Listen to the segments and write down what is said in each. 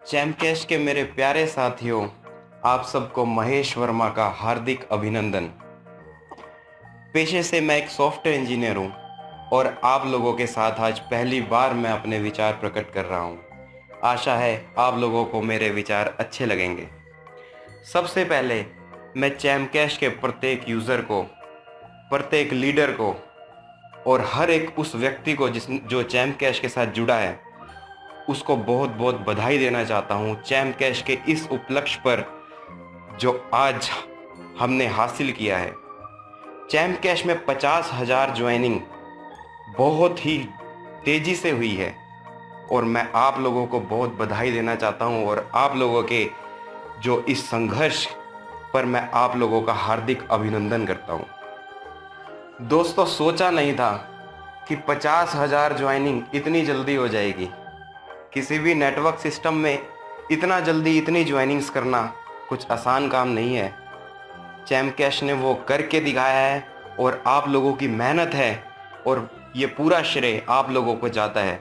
Champ cash के मेरे प्यारे साथियों, आप सबको महेश वर्मा का हार्दिक अभिनंदन। पेशे से मैं एक सॉफ्टवेयर इंजीनियर हूं और आप लोगों के साथ आज पहली बार मैं अपने विचार प्रकट कर रहा हूं। आशा है आप लोगों को मेरे विचार अच्छे लगेंगे। सबसे पहले मैं चैम्प कैश के प्रत्येक यूज़र को, प्रत्येक लीडर को और हर एक उस व्यक्ति को जो चैम्प कैश के साथ जुड़ा है उसको बहुत बहुत बधाई देना चाहता हूँ चैम्प कैश के इस उपलक्ष्य पर जो आज हमने हासिल किया है। चैम्प कैश में 50,000 ज्वाइनिंग बहुत ही तेज़ी से हुई है और मैं आप लोगों को बहुत बधाई देना चाहता हूँ और आप लोगों के जो इस संघर्ष पर मैं आप लोगों का हार्दिक अभिनंदन करता हूँ। दोस्तों, सोचा नहीं था कि 50,000 ज्वाइनिंग इतनी जल्दी हो जाएगी। किसी भी नेटवर्क सिस्टम में इतना जल्दी इतनी ज्वाइनिंग्स करना कुछ आसान काम नहीं है। चैम्प कैश ने वो करके दिखाया है और आप लोगों की मेहनत है और ये पूरा श्रेय आप लोगों को जाता है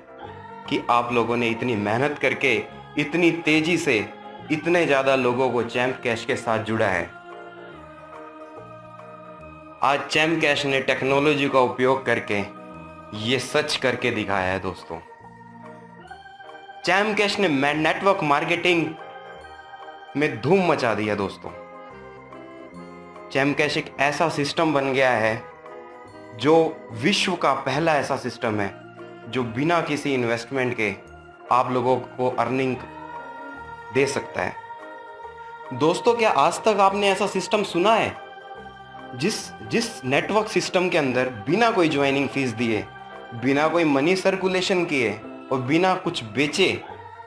कि आप लोगों ने इतनी मेहनत करके इतनी तेज़ी से इतने ज़्यादा लोगों को चैम्प कैश के साथ जुड़ा है। आज चैम्प कैश ने टेक्नोलॉजी का उपयोग करके ये सच करके दिखाया है। दोस्तों, चैम्प कैश ने नेटवर्क मार्केटिंग में धूम मचा दिया। दोस्तों, चैम्प कैश एक ऐसा सिस्टम बन गया है जो विश्व का पहला ऐसा सिस्टम है जो बिना किसी इन्वेस्टमेंट के आप लोगों को अर्निंग दे सकता है। दोस्तों, क्या आज तक आपने ऐसा सिस्टम सुना है जिस नेटवर्क सिस्टम के अंदर बिना कोई ज्वाइनिंग फीस दिए, बिना कोई मनी सर्कुलेशन किए और बिना कुछ बेचे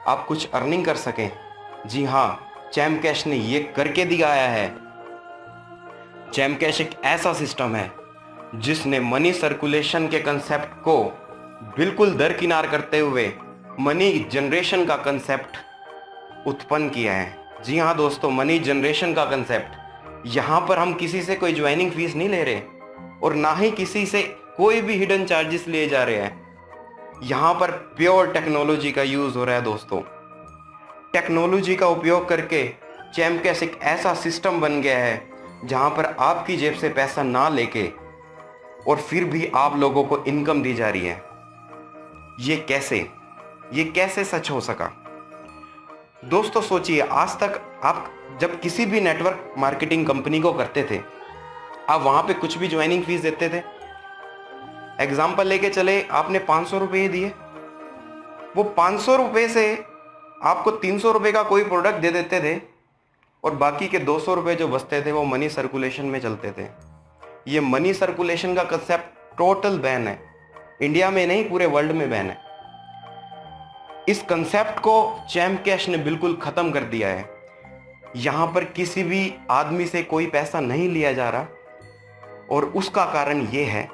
आप कुछ अर्निंग कर सकें? जी हाँ, चैम्प कैश ने ये करके दिखाया है। चैम्प कैश एक ऐसा सिस्टम है जिसने मनी सर्कुलेशन के कंसेप्ट को बिल्कुल दरकिनार करते हुए मनी जनरेशन का कंसेप्ट उत्पन्न किया है। जी हाँ दोस्तों, मनी जनरेशन का कंसेप्ट। यहाँ पर हम किसी से कोई ज्वाइनिंग फीस नहीं ले रहे और ना ही किसी से कोई भी हिडन चार्जेस लिए जा रहे हैं। यहाँ पर प्योर टेक्नोलॉजी का यूज़ हो रहा है। दोस्तों, टेक्नोलॉजी का उपयोग करके चैम्प कैश एक ऐसा सिस्टम बन गया है जहाँ पर आपकी जेब से पैसा ना लेके और फिर भी आप लोगों को इनकम दी जा रही है। ये कैसे सच हो सका? दोस्तों सोचिए, आज तक आप जब किसी भी नेटवर्क मार्केटिंग कंपनी को करते थे, आप वहाँ पे कुछ भी ज्वाइनिंग फीस देते थे। एग्जाम्पल लेके चले, आपने 500 रुपये दिए, वो 500 रुपये से आपको 300 रुपये का कोई प्रोडक्ट दे देते थे और बाकी के 200 रुपये जो बचते थे वो मनी सर्कुलेशन में चलते थे। ये मनी सर्कुलेशन का कंसेप्ट टोटल बैन है, इंडिया में नहीं पूरे वर्ल्ड में बैन है। इस कंसेप्ट को चैम्प कैश ने बिल्कुल ख़त्म कर दिया है। यहाँ पर किसी भी आदमी से कोई पैसा नहीं लिया जा रहा और उसका कारण ये है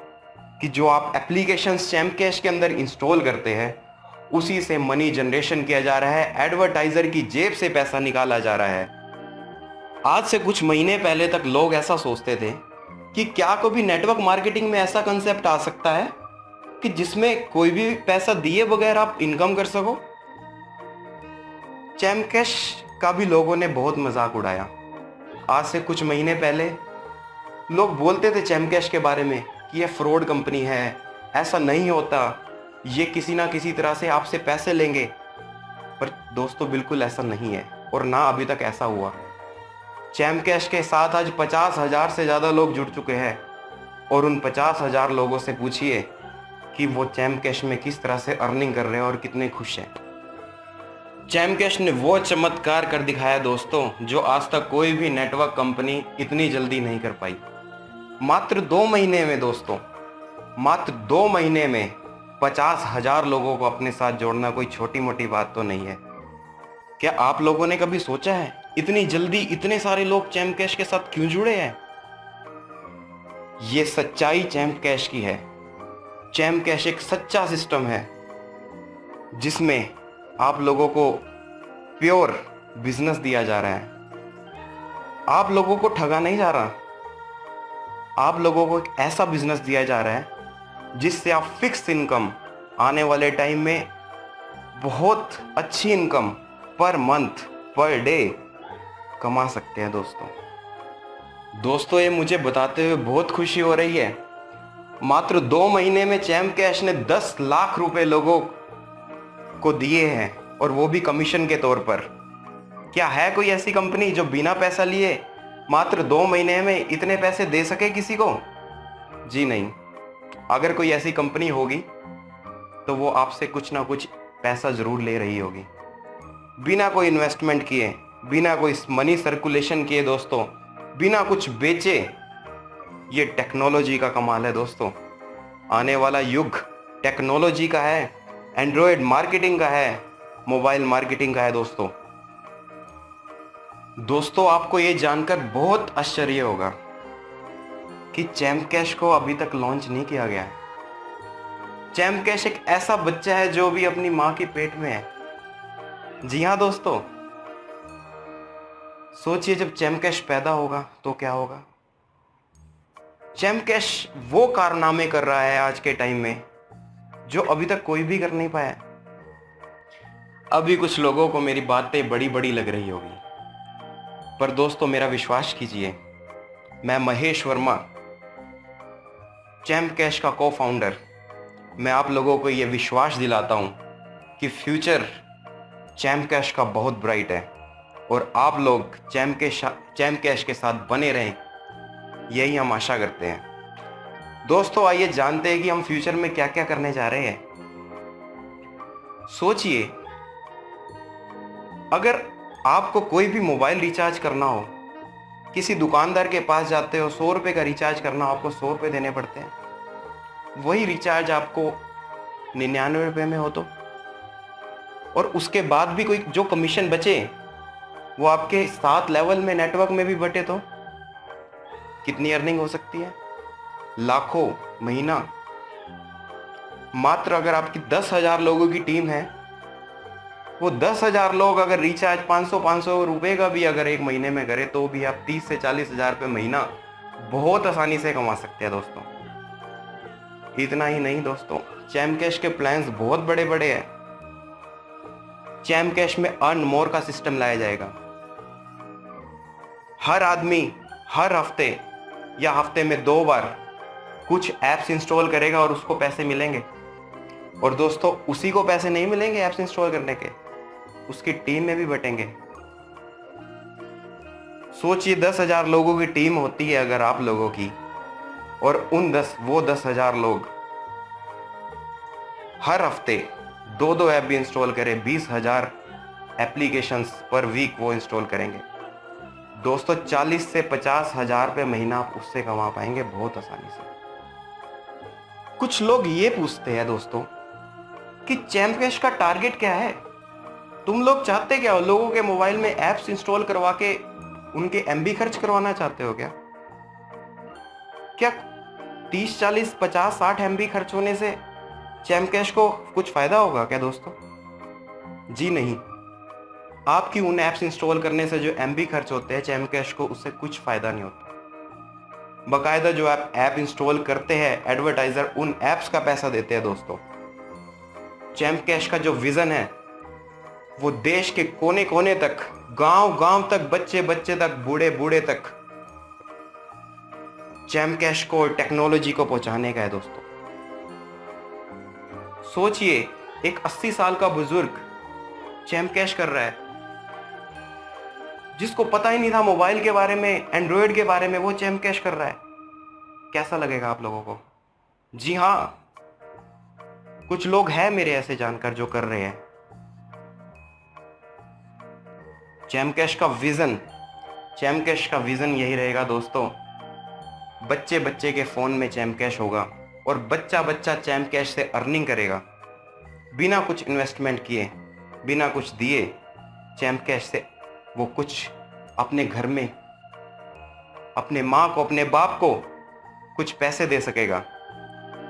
कि जो आप एप्लीकेशंस चैम्प कैश के अंदर इंस्टॉल करते हैं उसी से मनी जनरेशन किया जा रहा है, एडवर्टाइज़र की जेब से पैसा निकाला जा रहा है। आज से कुछ महीने पहले तक लोग ऐसा सोचते थे कि क्या कभी नेटवर्क मार्केटिंग में ऐसा कंसेप्ट आ सकता है कि जिसमें कोई भी पैसा दिए बगैर आप इनकम कर सको। चैम्प कैश का भी लोगों ने बहुत मजाक उड़ाया। आज से कुछ महीने पहले लोग बोलते थे चैम्प कैश के बारे में कि यह फ्रॉड कंपनी है, ऐसा नहीं होता, ये किसी ना किसी तरह से आपसे पैसे लेंगे। पर दोस्तों, बिल्कुल ऐसा नहीं है और ना अभी तक ऐसा हुआ। चैम्प कैश के साथ आज 50,000 से ज़्यादा लोग जुड़ चुके हैं और उन 50,000 लोगों से पूछिए कि वो चैम्प कैश में किस तरह से अर्निंग कर रहे हैं और कितने खुश हैं। चैम्प कैश ने वो चमत्कार कर दिखाया दोस्तों, जो आज तक कोई भी नेटवर्क कंपनी इतनी जल्दी नहीं कर पाई। मात्र 2 महीने में दोस्तों, मात्र 2 महीने में 50,000 लोगों को अपने साथ जोड़ना कोई छोटी मोटी बात तो नहीं है। क्या आप लोगों ने कभी सोचा है इतनी जल्दी इतने सारे लोग चैम्प कैश के साथ क्यों जुड़े हैं? ये सच्चाई चैम्प कैश की है। चैम्प कैश एक सच्चा सिस्टम है जिसमें आप लोगों को प्योर बिजनेस दिया जा रहा है। आप लोगों को ठगा नहीं जा रहा, आप लोगों को एक ऐसा बिजनेस दिया जा रहा है जिससे आप फिक्स इनकम आने वाले टाइम में बहुत अच्छी income per month, per day कमा सकते हैं दोस्तों। दोस्तों, ये मुझे बताते हुए बहुत खुशी हो रही है। मात्र 2 महीने में चैम कैश ने 10 लाख रुपए लोगों को दिए हैं, और वो भी कमीशन के तौर पर। क्या है कोई ऐसी कंपनी जो बिना पैसा लिए मात्र 2 महीने में इतने पैसे दे सके किसी को? जी नहीं। अगर कोई ऐसी कंपनी होगी तो वो आपसे कुछ ना कुछ पैसा जरूर ले रही होगी, बिना कोई इन्वेस्टमेंट किए, बिना कोई मनी सर्कुलेशन किए दोस्तों, बिना कुछ बेचे। ये टेक्नोलॉजी का कमाल है दोस्तों। आने वाला युग टेक्नोलॉजी का है, एंड्रॉयड मार्केटिंग का है, मोबाइल मार्केटिंग का है दोस्तों। दोस्तों, आपको ये जानकर बहुत आश्चर्य होगा कि चैम कैश को अभी तक लॉन्च नहीं किया गया है। चैम कैश एक ऐसा बच्चा है जो भी अपनी मां के पेट में है। जी हाँ दोस्तों, सोचिए जब चैम कैश पैदा होगा तो क्या होगा। चैम कैश वो कारनामे कर रहा है आज के टाइम में जो अभी तक कोई भी कर नहीं पाया। अभी कुछ लोगों को मेरी बातें बड़ी बड़ी लग रही होगी, पर दोस्तों मेरा विश्वास कीजिए, मैं महेश वर्मा, चैम कैश का को फाउंडर, मैं आप लोगों को ये विश्वास दिलाता हूँ कि फ्यूचर चैम कैश का बहुत ब्राइट है, और आप लोग चैम कैश के साथ बने रहें, यही हम आशा करते हैं। दोस्तों, आइए जानते हैं कि हम फ्यूचर में क्या क्या करने जा रहे हैं। सोचिए, अगर आपको कोई भी मोबाइल रिचार्ज करना हो, किसी दुकानदार के पास जाते हो, 100 रुपये का रिचार्ज करना हो, आपको 100 रुपये देने पड़ते हैं। वही रिचार्ज आपको 99 रुपये में हो तो, और उसके बाद भी कोई जो कमीशन बचे वो आपके 7 लेवल में नेटवर्क में भी बटे तो कितनी अर्निंग हो सकती है? लाखों महीना। मात्र अगर आपकी 10,000 लोगों की टीम है, वो 10,000 लोग अगर रिचार्ज 500 रुपए का भी अगर एक महीने में करे तो भी आप 30 से 40,000 रुपये महीना बहुत आसानी से कमा सकते हैं दोस्तों। इतना ही नहीं दोस्तों, चैम कैश के प्लान्स बहुत बड़े बड़े हैं। चैम कैश में अर्न मोर का सिस्टम लाया जाएगा। हर आदमी हर हफ्ते या हफ्ते में 2 बार कुछ ऐप्स इंस्टॉल करेगा और उसको पैसे मिलेंगे। और दोस्तों, उसी को पैसे नहीं मिलेंगे ऐप्स इंस्टॉल करने के, उसकी टीम में भी बटेंगे। सोचिए, 10,000 लोगों की टीम होती है अगर आप लोगों की, और वो 10,000 लोग हर हफ्ते 2 ऐप भी इंस्टॉल करें, 20,000 एप्लीकेशंस पर वीक वो इंस्टॉल करेंगे। दोस्तों, 40 से 50,000 रुपये महीना आप उससे कमा पाएंगे बहुत आसानी से। कुछ लोग ये पूछते हैं दोस्तों कि चैम कैश का टारगेट क्या है? तुम लोग चाहते क्या हो? लोगों के मोबाइल में ऐप्स इंस्टॉल करवा के उनके एमबी खर्च करवाना चाहते हो क्या? क्या 30, 40, 50, 60 एमबी खर्च होने से चैम कैश को कुछ फायदा होगा क्या दोस्तों? जी नहीं। आपकी उन ऐप्स इंस्टॉल करने से जो एमबी खर्च होते हैं चैम कैश को, उससे कुछ फायदा नहीं होता। बाकायदा जो आप ऐप इंस्टॉल करते हैं, एडवर्टाइजर उन ऐप्स का पैसा देते हैं दोस्तों। चैम कैश का जो विजन है वो देश के कोने कोने तक, गांव गांव तक, बच्चे बच्चे तक, बूढ़े बूढ़े तक चैम कैश को और टेक्नोलॉजी को पहुंचाने का है दोस्तों। सोचिए, एक 80 साल का बुजुर्ग चैम कैश कर रहा है, जिसको पता ही नहीं था मोबाइल के बारे में, एंड्रॉयड के बारे में, वो चैम कैश कर रहा है। कैसा लगेगा आप लोगों को? जी हाँ, कुछ लोग हैं मेरे ऐसे जानकर जो कर रहे हैं। चैम कैश का विजन यही रहेगा दोस्तों, बच्चे बच्चे के फोन में चैम कैश होगा और बच्चा बच्चा चैम कैश से अर्निंग करेगा, बिना कुछ इन्वेस्टमेंट किए, बिना कुछ दिए। चैम कैश से वो कुछ अपने घर में अपने माँ को, अपने बाप को कुछ पैसे दे सकेगा,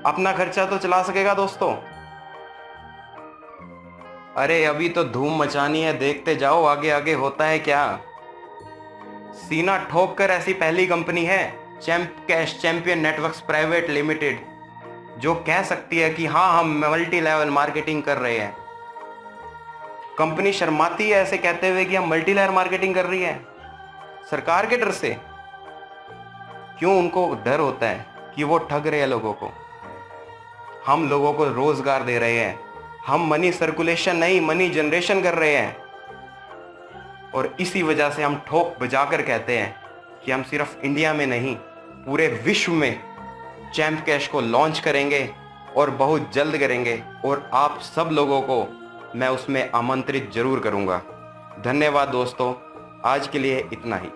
अपना खर्चा तो चला सकेगा दोस्तों। अरे अभी तो धूम मचानी है, देखते जाओ आगे आगे होता है क्या। सीना ठोक कर ऐसी पहली कंपनी है charm cash champion networks private limited, जो कह सकती है कि हाँ, हम मल्टी लेवल मार्केटिंग कर रहे हैं। कंपनी शर्माती है ऐसे कहते हुए कि हम मल्टी लेयर मार्केटिंग कर रही है, सरकार के डर से। क्यों उनको डर होता है कि वो ठग रहे हैं लोगों को? हम लोगों को रोजगार दे रहे हैं, हम मनी सर्कुलेशन नहीं मनी जनरेशन कर रहे हैं। और इसी वजह से हम ठोक बजाकर कहते हैं कि हम सिर्फ इंडिया में नहीं पूरे विश्व में चैम्प कैश को लॉन्च करेंगे और बहुत जल्द करेंगे, और आप सब लोगों को मैं उसमें आमंत्रित जरूर करूंगा। धन्यवाद दोस्तों, आज के लिए इतना ही।